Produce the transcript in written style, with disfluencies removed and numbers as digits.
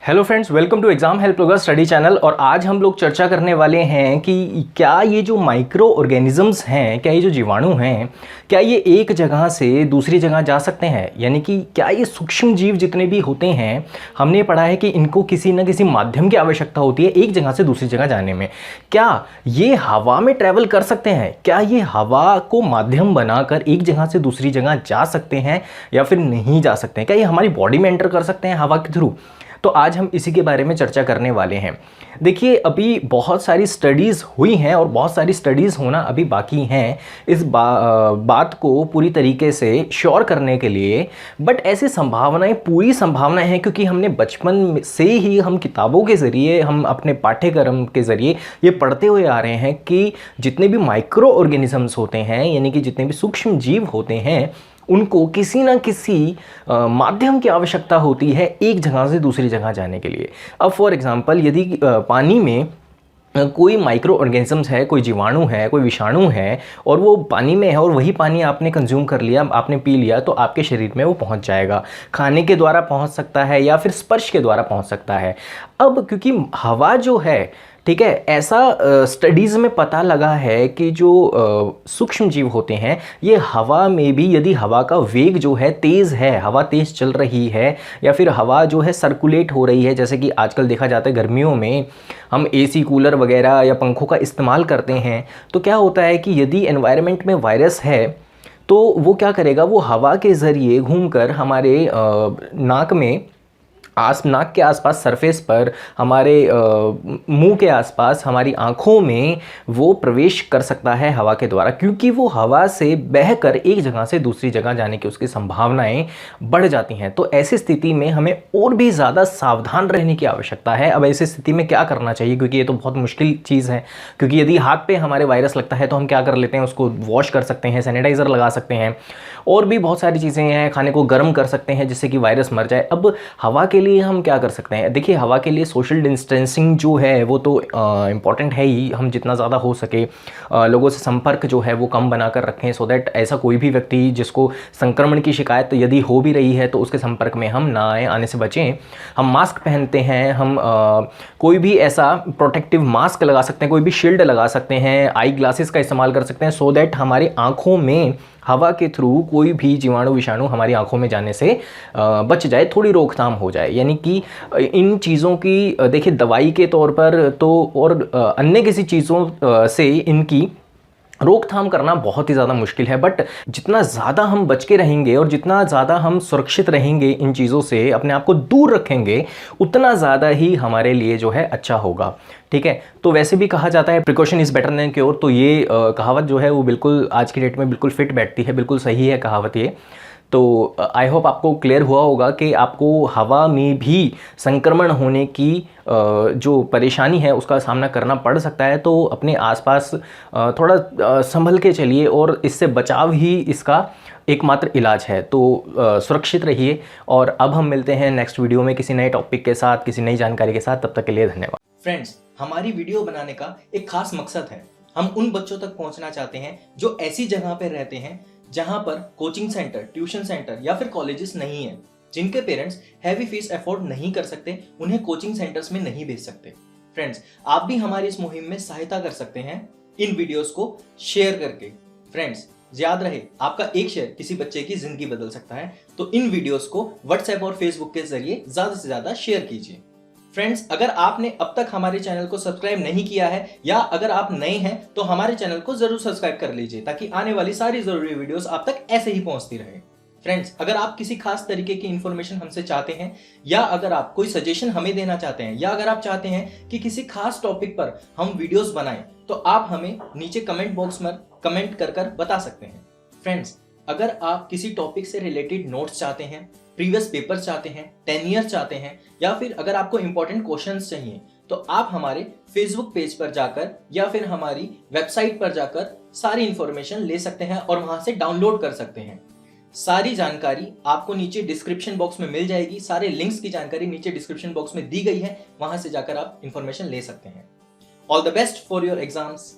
Hello friends, welcome to exam help progress study channel. और आज हम लोग चर्चा करने वाले हैं कि क्या ये जो माइक्रो ऑर्गेनिजम्स हैं, क्या ये जो जीवाणु हैं, क्या ये एक जगह से दूसरी जगह जा सकते हैं। यानी कि क्या ये सूक्ष्म जीव जितने भी होते हैं, हमने पढ़ा है कि इनको किसी न किसी माध्यम की आवश्यकता होती है एक जगह से दूसरी जगह जाने में। क्या ये हवा में ट्रैवल कर सकते हैं? क्या ये हवा को माध्यम बनाकर एक जगह से दूसरी जगह जा सकते हैं या फिर नहीं जा सकते हैं? क्या ये हमारी बॉडी में एंटर कर सकते हैं हवा के थ्रू? तो आज हम इसी के बारे में चर्चा करने वाले हैं। देखिए, अभी बहुत सारी स्टडीज़ हुई हैं और बहुत सारी स्टडीज़ होना अभी बाकी हैं इस बात को पूरी तरीके से श्योर करने के लिए। बट ऐसी संभावनाएं, पूरी संभावनाएं हैं, क्योंकि हमने बचपन से ही हम किताबों के ज़रिए, हम अपने पाठ्यक्रम के ज़रिए ये पढ़ते हुए आ रहे हैं कि जितने भी माइक्रो ऑर्गेनिजम्स होते हैं, यानी कि जितने भी सूक्ष्म जीव होते हैं, उनको किसी न किसी माध्यम की आवश्यकता होती है एक जगह से दूसरी जगह जाने के लिए। अब फॉर एग्जांपल, यदि पानी में कोई माइक्रो ऑर्गेनिजम्स है, कोई जीवाणु है, कोई विषाणु है और वो पानी में है और वही पानी आपने कंज्यूम कर लिया, आपने पी लिया, तो आपके शरीर में वो पहुंच जाएगा। खाने के द्वारा पहुंच सकता है या फिर स्पर्श के द्वारा पहुंच सकता है। अब क्योंकि हवा जो है, ठीक है, ऐसा स्टडीज़ में पता लगा है कि जो सूक्ष्म जीव होते हैं, ये हवा में भी, यदि हवा का वेग जो है तेज़ है, हवा तेज़ चल रही है या फिर हवा जो है सर्कुलेट हो रही है, जैसे कि आजकल देखा जाता है गर्मियों में हम एसी, कूलर वगैरह या पंखों का इस्तेमाल करते हैं, तो क्या होता है कि यदि एनवायरनमेंट में वायरस है तो वो क्या करेगा, वो हवा के ज़रिए घूमकर हमारे नाक में, नाक के आसपास सरफेस पर, हमारे मुंह के आसपास, हमारी आँखों में वो प्रवेश कर सकता है हवा के द्वारा, क्योंकि वो हवा से बहकर एक जगह से दूसरी जगह जाने की उसकी संभावनाएं बढ़ जाती हैं। तो ऐसी स्थिति में हमें और भी ज़्यादा सावधान रहने की आवश्यकता है। अब ऐसी स्थिति में क्या करना चाहिए, क्योंकि ये तो बहुत मुश्किल चीज़ है, क्योंकि यदि हाथ पे हमारे वायरस लगता है तो हम क्या कर लेते हैं, उसको वॉश कर सकते हैं, सैनिटाइज़र लगा सकते हैं, और भी बहुत सारी चीज़ें हैं। खाने को गर्म कर सकते हैं जिससे कि वायरस मर जाए। अब हवा के लिए हम क्या कर सकते हैं? देखिए, हवा के लिए सोशल डिस्टेंसिंग जो है वो तो इम्पॉर्टेंट है ही। हम जितना ज़्यादा हो सके लोगों से संपर्क जो है वो कम बनाकर रखें, सो दैट ऐसा कोई भी व्यक्ति जिसको संक्रमण की शिकायत यदि हो भी रही है तो उसके संपर्क में हम ना आए, आने से बचें। हम मास्क पहनते हैं, हम कोई भी ऐसा प्रोटेक्टिव मास्क लगा सकते हैं, कोई भी शील्ड लगा सकते हैं, आई ग्लासेस का इस्तेमाल कर सकते हैं, सो दैट हमारी आँखों में हवा के थ्रू कोई भी जीवाणु विषाणु हमारी आंखों में जाने से बच जाए, थोड़ी रोकथाम हो जाए। यानी कि इन चीज़ों की, देखिए, दवाई के तौर पर तो और अन्य किसी चीज़ों से इनकी रोकथाम करना बहुत ही ज़्यादा मुश्किल है। बट जितना ज़्यादा हम बच के रहेंगे और जितना ज़्यादा हम सुरक्षित रहेंगे, इन चीज़ों से अपने आप को दूर रखेंगे, उतना ज़्यादा ही हमारे लिए जो है अच्छा होगा। ठीक है, तो वैसे भी कहा जाता है precaution is better than cure. तो ये कहावत जो है वो बिल्कुल आज की डेट में बिल्कुल फिट बैठती है, बिल्कुल सही है कहावत ये। तो आई होप आपको क्लियर हुआ होगा कि आपको हवा में भी संक्रमण होने की जो परेशानी है उसका सामना करना पड़ सकता है। तो अपने आसपास थोड़ा संभल के चलिए और इससे बचाव ही इसका एकमात्र इलाज है। तो सुरक्षित रहिए। और अब हम मिलते हैं नेक्स्ट वीडियो में किसी नए टॉपिक के साथ, किसी नई जानकारी के साथ। तब तक के लिए धन्यवाद। फ्रेंड्स, हमारी वीडियो बनाने का एक खास मकसद है। हम उन बच्चों तक पहुंचना चाहते हैं जो ऐसी जगह पर रहते हैं जहां पर कोचिंग सेंटर, ट्यूशन सेंटर या फिर कॉलेजेस नहीं है, जिनके पेरेंट्स हैवी फीस अफोर्ड नहीं कर सकते, उन्हें कोचिंग सेंटर्स में नहीं भेज सकते। फ्रेंड्स, आप भी हमारी इस मुहिम में सहायता कर सकते हैं इन वीडियोस को शेयर करके। फ्रेंड्स, याद रहे, आपका एक शेयर किसी बच्चे की जिंदगी बदल सकता है। तो इन वीडियोस को व्हाट्सएप और फेसबुक के जरिए ज्यादा से ज्यादा शेयर कीजिए। फ्रेंड्स, अगर आपने अब तक हमारे चैनल को सब्सक्राइब नहीं किया है या अगर आप नए हैं तो हमारे चैनल को जरूर सब्सक्राइब कर लीजिए, ताकि आने वाली सारी जरूरी वीडियोस आप तक ऐसे ही पहुंचती रहे। फ्रेंड्स, अगर आप किसी खास तरीके की इंफॉर्मेशन हमसे चाहते हैं, या अगर आप कोई सजेशन हमें देना चाहते हैं, या अगर आप चाहते हैं कि किसी खास टॉपिक पर हम वीडियोस बनाएं, तो आप हमें नीचे कमेंट बॉक्स में कमेंट कर बता सकते हैं। फ्रेंड्स, अगर आप किसी टॉपिक से रिलेटेड नोट्स चाहते हैं, प्रीवियस पेपर चाहते हैं, 10 ईयर चाहते हैं, या फिर अगर आपको इंपॉर्टेंट क्वेश्चंस चाहिए, तो आप हमारे फेसबुक पेज पर जाकर या फिर हमारी वेबसाइट पर जाकर सारी इंफॉर्मेशन ले सकते हैं और वहां से डाउनलोड कर सकते हैं। सारी जानकारी आपको नीचे डिस्क्रिप्शन बॉक्स में मिल जाएगी। सारे लिंक्स की जानकारी नीचे डिस्क्रिप्शन बॉक्स में दी गई है, वहां से जाकर आप इंफॉर्मेशन ले सकते हैं। All the best for your exams.